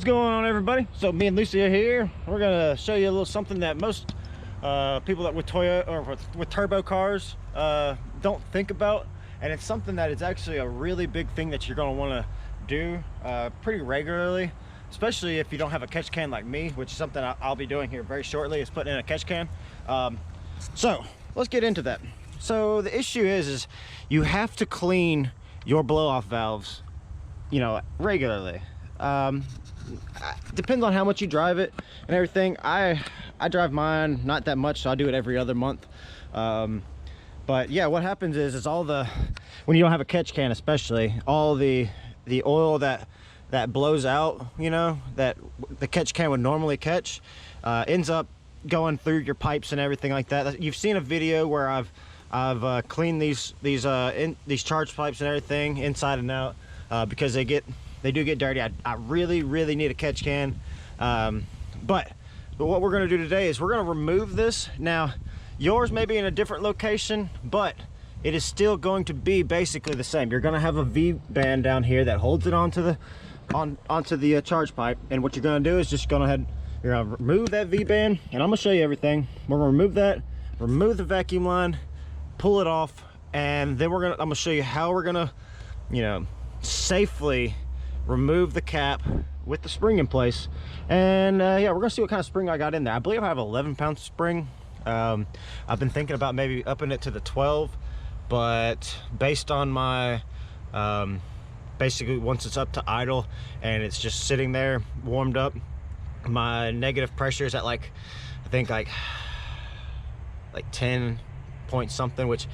going on, everybody? So me and Lucy are here. We're gonna show you a little something that most people that with Toyota or with turbo cars don't think about, and it's something that is actually a really big thing that you're gonna want to do pretty regularly, especially if you don't have a catch can like me, which is something I'll be doing here very shortly, is putting in a catch can. So let's get into that. So the issue is you have to clean your blow-off valves, you know, regularly. Depends on how much you drive it and everything. I drive mine not that much, so I do it every other month. But yeah, what happens is all the, when you don't have a catch can especially, all the oil that blows out, you know, that the catch can would normally catch, ends up going through your pipes and everything like that. You've seen a video where I've cleaned these charge pipes and everything inside and out, because they do get dirty. I really need a catch can. But what we're going to do today is we're going to remove this. Now yours may be in a different location, but it is still going to be basically the same. You're going to have a V-band down here that holds it onto the charge pipe, and what you're going to do is just go ahead, you're going to remove that V-band, and I'm going to show you everything. We're going to remove that, remove the vacuum line, pull it off, and then I'm going to show you how we're going to, you know, safely remove the cap with the spring in place. And yeah, we're gonna see what kind of spring I got in there. I believe I have 11-pound spring. I've been thinking about maybe upping it to the 12, but based on my basically once it's up to idle and it's just sitting there warmed up, my negative pressure is at like, I think like 10 point something, which,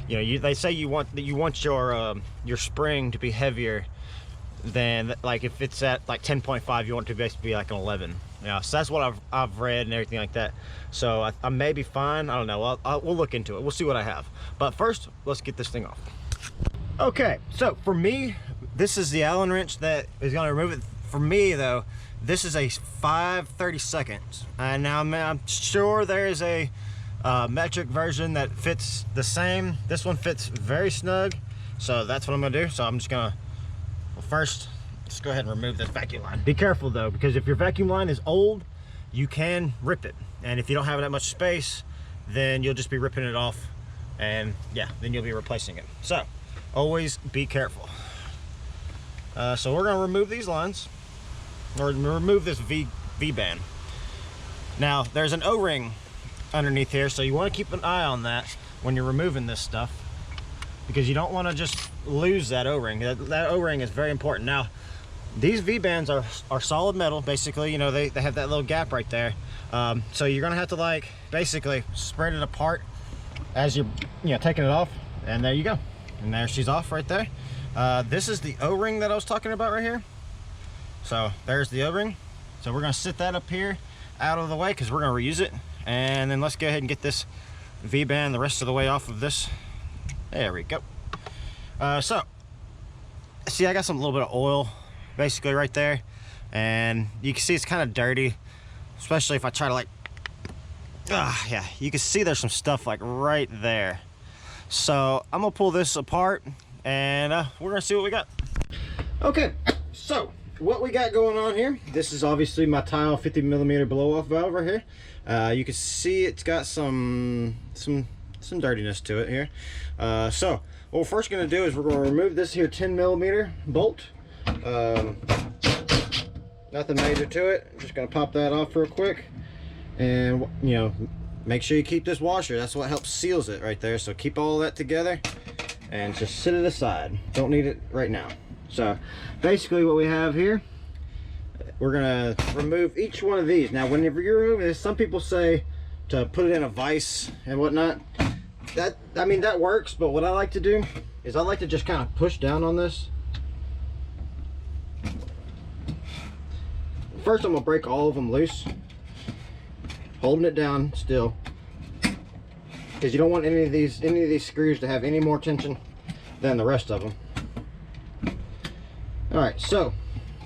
you know, they say you want your spring to be heavier than, like, if it's at like 10.5, you want it to basically be like an 11. Yeah, so that's what I've read and everything like that. So I may be fine. I don't know. We'll look into it. We'll see what I have. But first, let's get this thing off. Okay, so for me, this is the Allen wrench that is going to remove it. For me, though, this is a 5/32. And now I'm sure there is a metric version that fits the same. This one fits very snug, so that's what I'm going to do. So I'm just going to, well, first, let's go ahead and remove this vacuum line. Be careful though, because if your vacuum line is old, you can rip it. And if you don't have that much space, then you'll just be ripping it off, and yeah, then you'll be replacing it. So always be careful. So we're gonna remove these lines, or remove this V-band. Now there's an O-ring underneath here, so you want to keep an eye on that when you're removing this stuff, because you don't want to just lose that O-ring. That O-ring is very important. Now these V-bands are solid metal, basically. You know, they have that little gap right there, so you're gonna have to, like, basically spread it apart as you're, you know, taking it off, and there you go, and there she's off right there. This is the O-ring that I was talking about right here. So there's the O-ring. So we're gonna sit that up here out of the way because we're gonna reuse it. And then let's go ahead and get this V-band the rest of the way off of this. There we go. So see, I got a little bit of oil basically right there, and you can see it's kind of dirty, especially if I try to, like, yeah, you can see there's some stuff like right there. So I'm gonna pull this apart, and we're gonna see what we got. Okay, so what we got going on here, this is obviously my tile 50mm blow-off valve right here. You can see it's got some dirtiness to it here. So what we're first going to do is we're going to remove this here 10mm bolt. Nothing major to it. I'm just going to pop that off real quick, and, you know, make sure you keep this washer. That's what helps seals it right there. So keep all that together and just sit it aside. Don't need it right now. So basically what we have here, we're gonna remove each one of these. Now whenever you're removing this, some people say to put it in a vise and whatnot. I mean, that works, but what I like to do is I like to just kind of push down on this. First I'm gonna break all of them loose, holding it down still, because you don't want any of these screws to have any more tension than the rest of them. Alright, so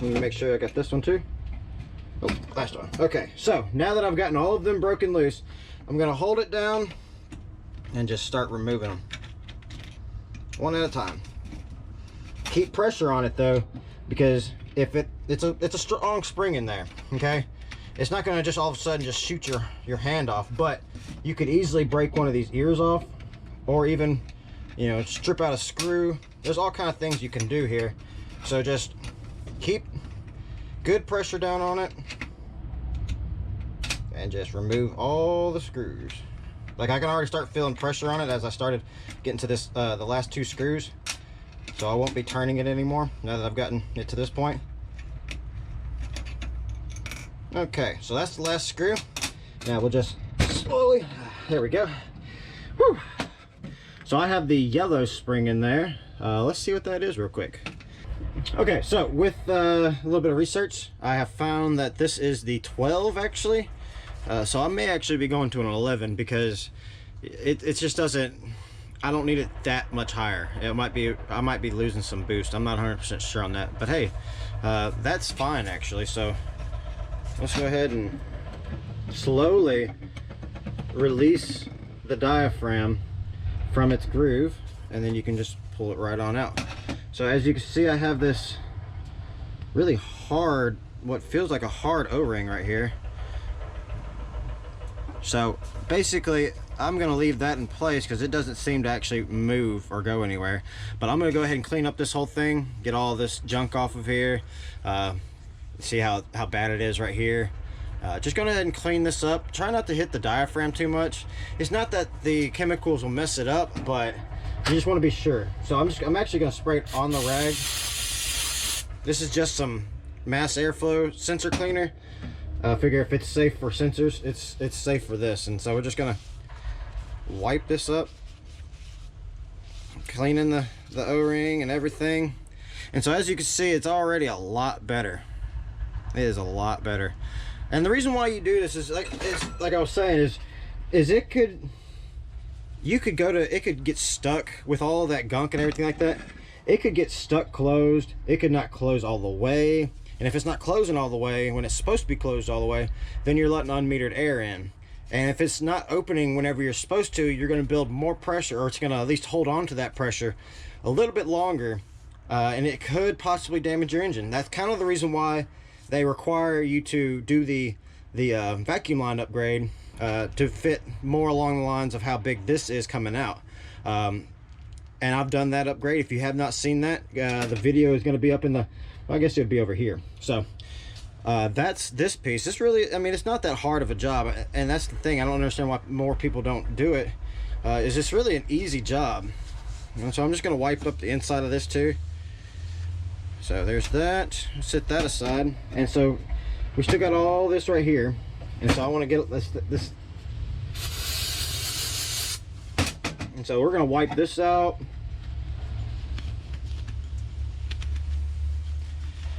let me make sure I got this one too. Oh, last one. Okay, so now that I've gotten all of them broken loose, I'm going to hold it down and just start removing them one at a time. Keep pressure on it though, because if it's a strong spring in there, okay? It's not gonna just all of a sudden just shoot your hand off, but you could easily break one of these ears off, or even, you know, strip out a screw. There's all kind of things you can do here. So just keep good pressure down on it and just remove all the screws. Like, I can already start feeling pressure on it as I started getting to this the last 2 screws. So I won't be turning it anymore now that I've gotten it to this point. Okay, so that's the last screw. Now we'll just slowly, there we go. Whew. So I have the yellow spring in there. Let's see what that is real quick. Okay, so with a little bit of research, I have found that this is the 12 actually. So I may actually be going to an 11 because it just doesn't, I don't need it that much higher. It might be, I might be losing some boost. I'm not 100% sure on that, but hey, that's fine actually. So let's go ahead and slowly release the diaphragm from its groove, and then you can just pull it right on out. So as you can see, I have this really hard, what feels like a hard O-ring right here. So basically I'm going to leave that in place because it doesn't seem to actually move or go anywhere. But I'm going to go ahead and clean up this whole thing, get all this junk off of here, see how bad it is right here. Just go ahead and clean this up. Try not to hit the diaphragm too much. It's not that the chemicals will mess it up, but you just want to be sure. So I'm actually going to spray it on the rag. This is just some mass airflow sensor cleaner. Figure if it's safe for sensors, it's safe for this. And so we're just going to wipe this up, cleaning the O-ring and everything. And so as you can see, it's already a lot better. It is a lot better. And the reason why you do this is like I was saying is it could get stuck with all of that gunk and everything like that. It could get stuck closed. It could not close all the way. And if it's not closing all the way when it's supposed to be closed all the way, then you're letting unmetered air in. And if it's not opening whenever you're supposed to, you're going to build more pressure, or it's going to at least hold on to that pressure a little bit longer, and it could possibly damage your engine. That's kind of the reason why they require you to do the vacuum line upgrade to fit more along the lines of how big this is coming out. And I've done that upgrade. If you have not seen that, the video is going to be up in the, well, I guess it would be over here. So that's this piece. This really, I mean, it's not that hard of a job, and that's the thing. I don't understand why more people don't do it. Is this really an easy job? And so I'm just going to wipe up the inside of this too. So there's that. Set that aside. And so we still got all this right here, and so I want to get this. And so we're going to wipe this out.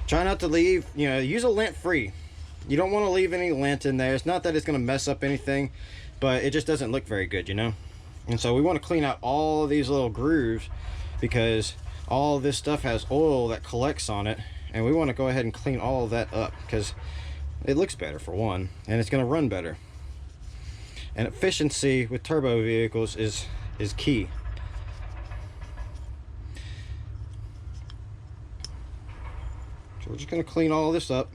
Try not to leave, you know, use a lint free. You don't want to leave any lint in there. It's not that it's going to mess up anything, but it just doesn't look very good, you know. And so we want to clean out all of these little grooves because all of this stuff has oil that collects on it, and we want to go ahead and clean all of that up because it looks better for one, and it's going to run better. And efficiency with turbo vehicles is key. So we're just going to clean all this up.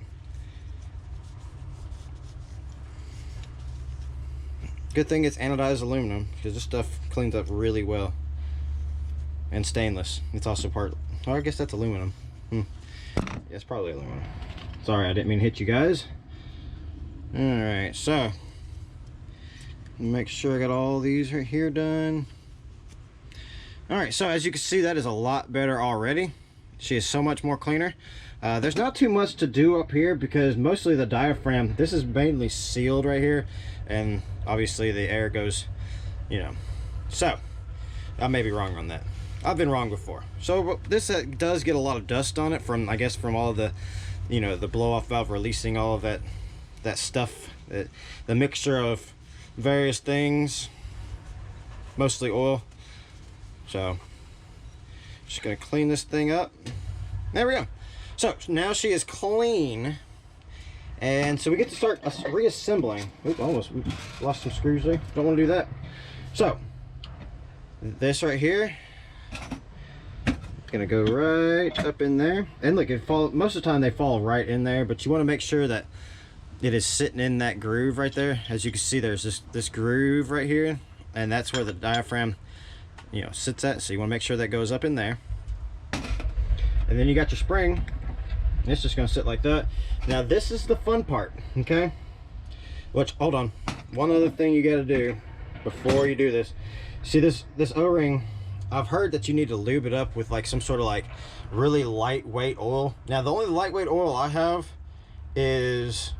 Good thing it's anodized aluminum because this stuff cleans up really well. And stainless. It's also part, oh, I guess that's aluminum. Yeah, it's probably aluminum. Sorry, I didn't mean to hit you guys. Alright, so make sure I got all these right here done. Alright, so as you can see, that is a lot better already. She is so much more cleaner. There's not too much to do up here because mostly the diaphragm, this is mainly sealed right here, and obviously the air goes, you know. So I may be wrong on that. I've been wrong before. So this does get a lot of dust on it from, I guess, from all the, you know, the blow off valve releasing all of that stuff, the mixture of various things, mostly oil. So just gonna clean this thing up. There we go. So now she is clean, and so we get to start reassembling. Oops, almost we lost some screws there. Don't want to do that. So this right here, It's gonna go right up in there. And look, most of the time they fall right in there, but you want to make sure that it is sitting in that groove right there. As you can see, there's this groove right here, and that's where the diaphragm, you know, sits at. So you want to make sure that goes up in there. And then you got your spring. And it's just gonna sit like that. Now this is the fun part, okay? Which, hold on, one other thing you got to do before you do this. See this O-ring, I've heard that you need to lube it up with like some sort of like really lightweight oil. Now the only lightweight oil I have is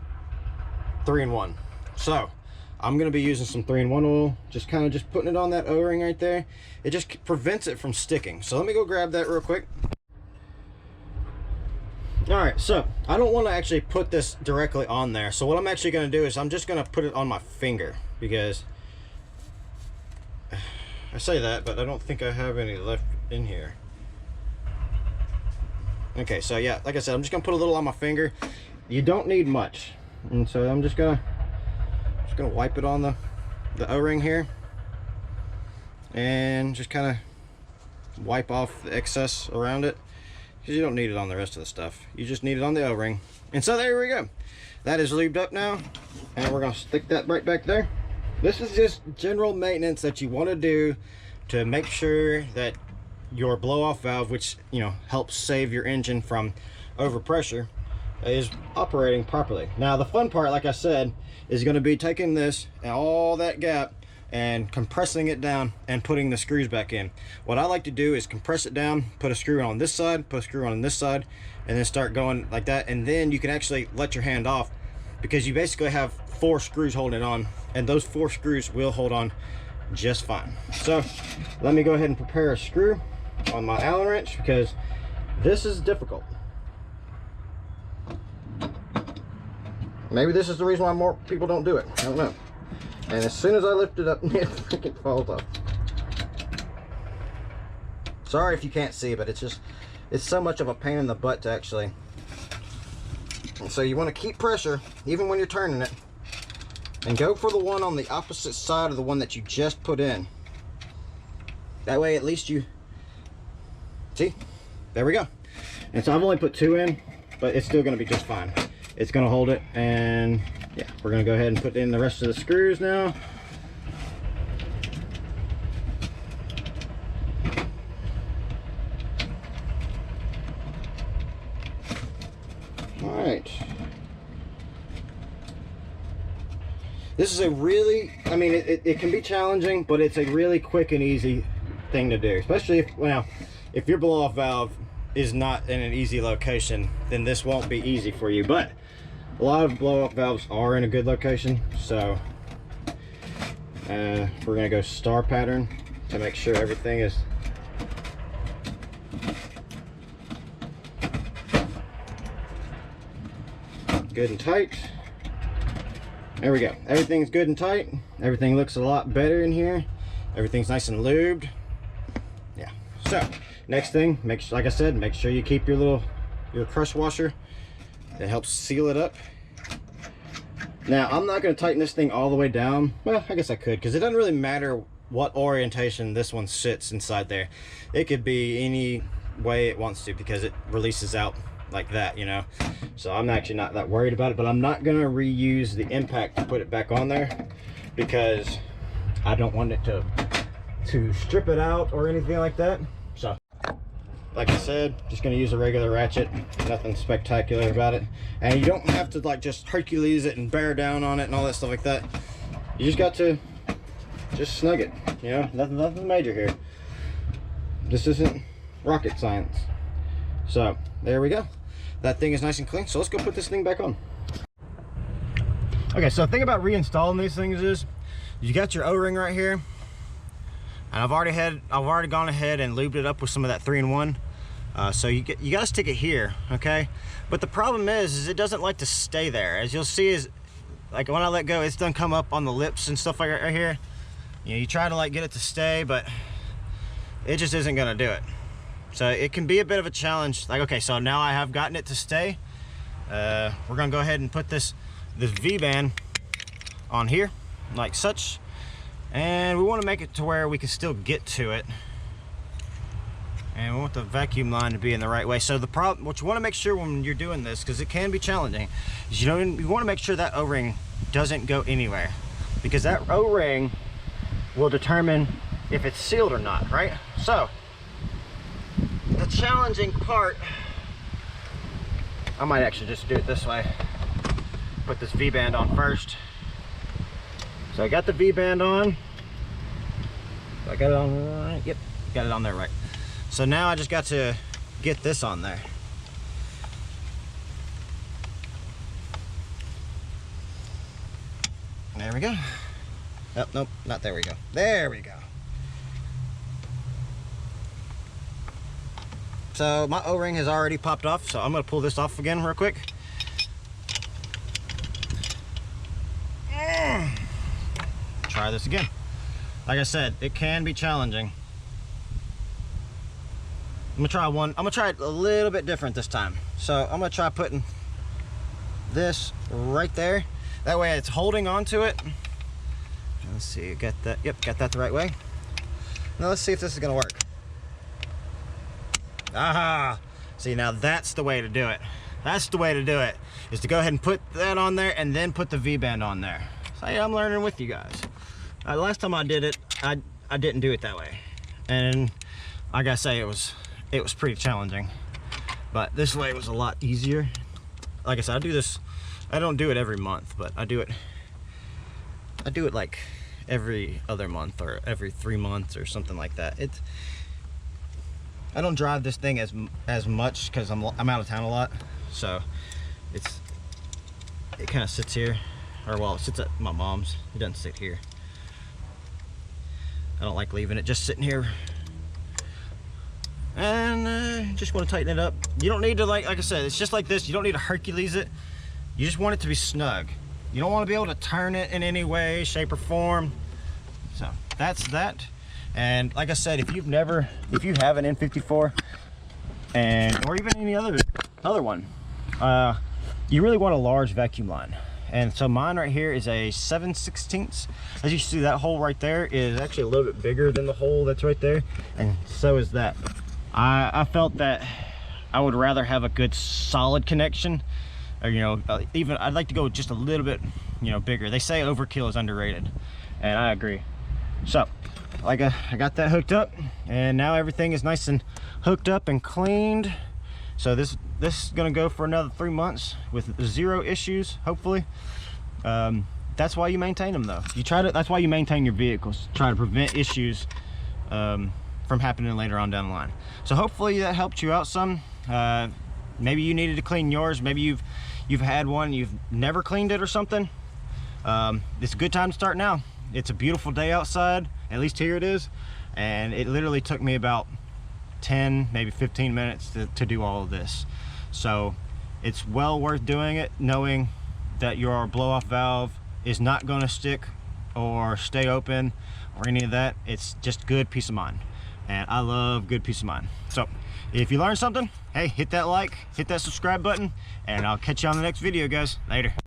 3-in-1. So I'm gonna be using some 3-in-1 oil, just kind of just putting it on that O-ring right there. It just prevents it from sticking. So let me go grab that real quick. All right, so I don't want to actually put this directly on there. So what I'm actually going to do is I'm just going to put it on my finger, because I say that, but I don't think I have any left in here. Okay, so yeah, like I said, I'm just going to put a little on my finger. You don't need much. And so I'm just going to wipe it on the O-ring here, and just kind of wipe off the excess around it. You don't need it on the rest of the stuff. You just need it on the O-ring. And so there we go. That is lubed up now, and we're gonna stick that right back there. This is just general maintenance that you want to do to make sure that your blow-off valve, which, you know, helps save your engine from overpressure, is operating properly. Now the fun part, like I said, is going to be taking this and all that gap and compressing it down and putting the screws back in. What I like to do is compress it down, put a screw on this side, put a screw on this side, and then start going like that. And then you can actually let your hand off, because you basically have 4 screws holding it on, and those 4 screws will hold on just fine. So let me go ahead and prepare a screw on my Allen wrench, because this is difficult. Maybe this is the reason why more people don't do it. I don't know. And as soon as I lift it up, it freaking falls off. Sorry if you can't see, but it's so much of a pain in the butt to actually. And so you want to keep pressure even when you're turning it, and go for the one on the opposite side of the one that you just put in. That way at least you see, there we go. And so I've only put 2 in, but it's still going to be just fine. It's going to hold it. And yeah, we're going to go ahead and put in the rest of the screws now. All right. This is a really, I mean, it can be challenging, but it's a really quick and easy thing to do. Especially if, well, if your blow-off valve is not in an easy location, then this won't be easy for you. But a lot of blow-off valves are in a good location. So we're gonna go star pattern to make sure everything is good and tight. There we go. Everything's good and tight. Everything looks a lot better in here. Everything's nice and lubed. Yeah. So next thing, like I said, make sure you keep your crush washer. It helps seal it up. Now I'm not going to tighten this thing all the way down. Well, I guess I could, because it doesn't really matter what orientation this one sits inside there. It could be any way it wants to, because it releases out like that, you know. So I'm actually not that worried about it, but I'm not going to reuse the impact to put it back on there, because I don't want it to strip it out or anything like that. So like I said, just going to use a regular ratchet. Nothing spectacular about it. And you don't have to like just Hercules it and bear down on it and all that stuff like that. You just got to just snug it, you know. Nothing major here. This isn't rocket science. So there we go. That thing is nice and clean. So let's go put this thing back on. Okay, so the thing about reinstalling these things is you got your O-ring right here, and I've already gone ahead and lubed it up with some of that 3-in-1. So you got to stick it here, okay? But the problem is it doesn't like to stay there. As you'll see, is like when I let go, it's done come up on the lips and stuff like right here. You know, you try to like get it to stay, but it just isn't gonna do it. So it can be a bit of a challenge. Like, okay, so now I have gotten it to stay. We're gonna go ahead and put this V-band on here, like such. And we want to make it to where we can still get to it. And we want the vacuum line to be in the right way. So the problem, what you want to make sure when you're doing this, because it can be challenging, is you want to make sure that O-ring doesn't go anywhere, because that O-ring will determine if it's sealed or not, right? So the challenging part, I might actually just do it this way. Put this V-band on first. So I got the V-band on. I got it on right. Yep, got it on there right. So now I just got to get this on there. There we go. Oh, nope, not there we go. There we go. So my O-ring has already popped off, so I'm gonna pull this off again real quick. Try this again. Like I said, it can be challenging. I'm gonna try one. I'm gonna try it a little bit different this time. So I'm gonna try putting this right there. That way it's holding onto it. Let's see, got that. Yep, got that the right way. Now let's see if this is gonna work. Aha! See, now that's the way to do it. That's the way to do it, is to go ahead and put that on there and then put the V-band on there. So yeah, I'm learning with you guys. Last time I did it, I didn't do it that way. And I gotta say, it was pretty challenging. But this way was a lot easier. Like I said, I do this, I don't do it every month, but I do it like every other month or every 3 months or something like that. I don't drive this thing as much because I'm out of town a lot, so it kind of sits here, or well, it sits at my mom's. It doesn't sit here. I don't like leaving it just sitting here. And just want to tighten it up. You don't need to, like I said, it's just like this. You don't need to Hercules it. You just want it to be snug. You don't want to be able to turn it in any way, shape, or form. So that's that. And like I said, if you have an N54 or even any other one, you really want a large vacuum line. And so mine right here is a 7/16. As you see, that hole right there is actually a little bit bigger than the hole that's right there, and so is that. I felt that I would rather have a good solid connection, or even I'd like to go just a little bit bigger. They say overkill is underrated, and I agree. So like I got that hooked up, and now everything is nice and hooked up and cleaned. So this is gonna go for another 3 months with 0 issues, hopefully. That's why you maintain them, though. That's why you maintain your vehicles. Try to prevent issues from happening later on down the line. So hopefully that helped you out some. Maybe you needed to clean yours. Maybe you've had one, you've never cleaned it or something. It's a good time to start now. It's a beautiful day outside, at least here it is, and it literally took me about 10, maybe 15 minutes to do all of this. So it's well worth doing it, knowing that your blow-off valve is not going to stick or stay open or any of that. It's just good peace of mind, and I love good peace of mind. So if you learned something, hey, hit that like, hit that subscribe button, and I'll catch you on the next video, guys. Later.